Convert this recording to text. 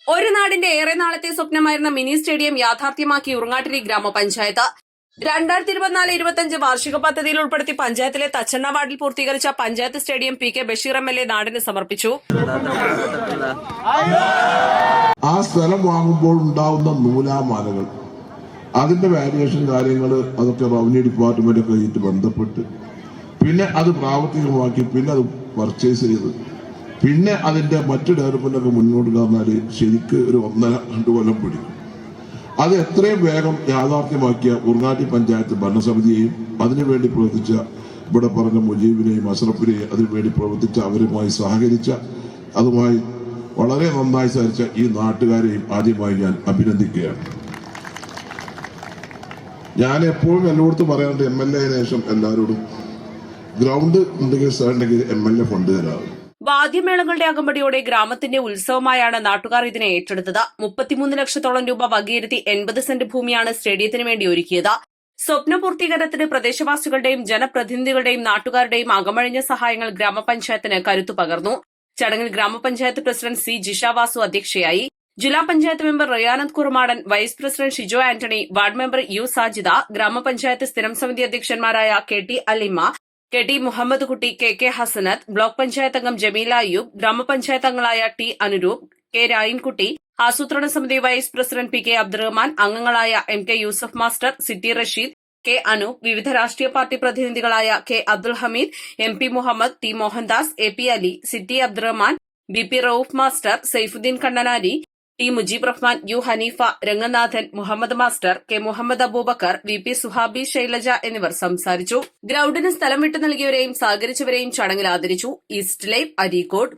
ഒരു നാടിന്റെ ഏറെ നാളത്തെ സ്വപ്നമായിരുന്ന മിനി സ്റ്റേഡിയം യാഥാർത്ഥ്യമാക്കി ഉറങ്ങാട്ടിരി ഗ്രാമപഞ്ചായത്ത് 2024-25 വാർഷിക പദ്ധതിയിൽ ഉൾപ്പെടുത്തി പഞ്ചായത്തിലെ തച്ചണ്ണ വാർഡിൽ പൂർത്തീകരിച്ച panchayat stadium P K Basheer MLA നാടിന് സമർപ്പിച്ചു. ആ സ്ഥലം വാങ്ങുമ്പോൾ ഉണ്ടാവുന്ന നൂലാമാലകൾ, അതിന്റെ വാല്യുവേഷൻ കാര്യങ്ങൾ, അതൊക്കെ റവന്യൂ ഡിപ്പാർട്ട്മെന്റ് ഒക്കെ ആയിട്ട് ബന്ധപ്പെട്ട് പിന്നെ അത് പ്രാവർത്തികമാക്കി പിന്നെ അത് പർച്ചേസ് ചെയ്ത് പിന്നെ അതിന്റെ മറ്റു ഡെവലപ്മെന്റൊക്കെ മുന്നോട്ട് കാണാൻ ശരിക്ക് ഒരു 1.5-2 കൊല്ലം പിടിക്കും. അത് എത്രയും വേഗം യാഥാർത്ഥ്യമാക്കിയ ഉറങ്ങാട്ടി പഞ്ചായത്ത് ഭരണസമിതിയെയും അതിനുവേണ്ടി പ്രവർത്തിച്ച ഇവിടെ പറഞ്ഞ മുജീബിനെയും അഷ്റഫിനെയും അതിനുവേണ്ടി പ്രവർത്തിച്ച അവരുമായി സഹകരിച്ച അതുമായി വളരെ നന്നായി സഹകരിച്ച ഈ നാട്ടുകാരെയും ആദ്യമായി ഞാൻ അഭിനന്ദിക്കുകയാണ്. ഞാൻ എപ്പോഴും എല്ലായിടത്തും പറയാറുണ്ട്, MLA ശേഷം എല്ലാവരോടും ഗ്രൗണ്ട് ഉണ്ടെങ്കിൽ ഉണ്ടെങ്കിൽ MLA ഫണ്ട് തരാറ്. വാദ്യമേളങ്ങളുടെ അകമ്പടിയോടെ ഗ്രാമത്തിന്റെ ഉത്സവമായാണ് നാട്ടുകാർ ഇതിനെ ഏറ്റെടുത്തത്. 33 ലക്ഷത്തോളം രൂപ വകയിരുത്തി 80 സെന്റ് ഭൂമിയാണ് സ്റ്റേഡിയത്തിന് വേണ്ടി ഒരുക്കിയത്. സ്വപ്ന പൂർത്തീകരണത്തിന് പ്രദേശവാസികളുടെയും ജനപ്രതിനിധികളുടെയും നാട്ടുകാരുടെയും അകമഴിഞ്ഞ സഹായങ്ങൾ ഗ്രാമപഞ്ചായത്തിന് കരുത്തു പകർന്നു. ചടങ്ങിൽ ഗ്രാമപഞ്ചായത്ത് പ്രസിഡന്റ് C ജിഷ വാസു അധ്യക്ഷയായി. ജില്ലാ panchayat member Rayanath Kurumadan, vice president Shijo Antony, ward member U Sajida, ഗ്രാമപഞ്ചായത്ത് സ്ഥിരം സമിതി അധ്യക്ഷന്മാരായ KT അലിമ, KT മുഹമ്മദ് കുട്ടി, KK ഹസനത്ത്, ബ്ലോക്ക് പഞ്ചായത്ത് അംഗം ജമീല അയ്യൂബ്, ഗ്രാമപഞ്ചായത്ത് അംഗങ്ങളായ T അനുരൂപ്, K രായിൻകുട്ടി, ആസൂത്രണ സമിതി വൈസ് പ്രസിഡന്റ് PK അബ്ദുറഹ്മാൻ, അംഗങ്ങളായ MK Yusuf master, CT Rasheed, K Anoop, വിവിധ രാഷ്ട്രീയ പാർട്ടി പ്രതിനിധികളായ K Abdul Hameed, MP Muhammad, T Mohandas, AP Ali, CT Abdurahman, BP Rauf master, Saifuddin Kannanari, T Mujeeb Rahman, U Haneefa, Ranganathan, Muhammad master, K Muhammad Aboobacker, VP Suhabi, Shailaja എന്നിവർ സംസാരിച്ചു. ഗ്രൌണ്ടിന് സ്ഥലം വിട്ടു നൽകിയവരെയും സഹകരിച്ചവരെയും ചടങ്ങിൽ ആദരിച്ചു. East live, Areekode.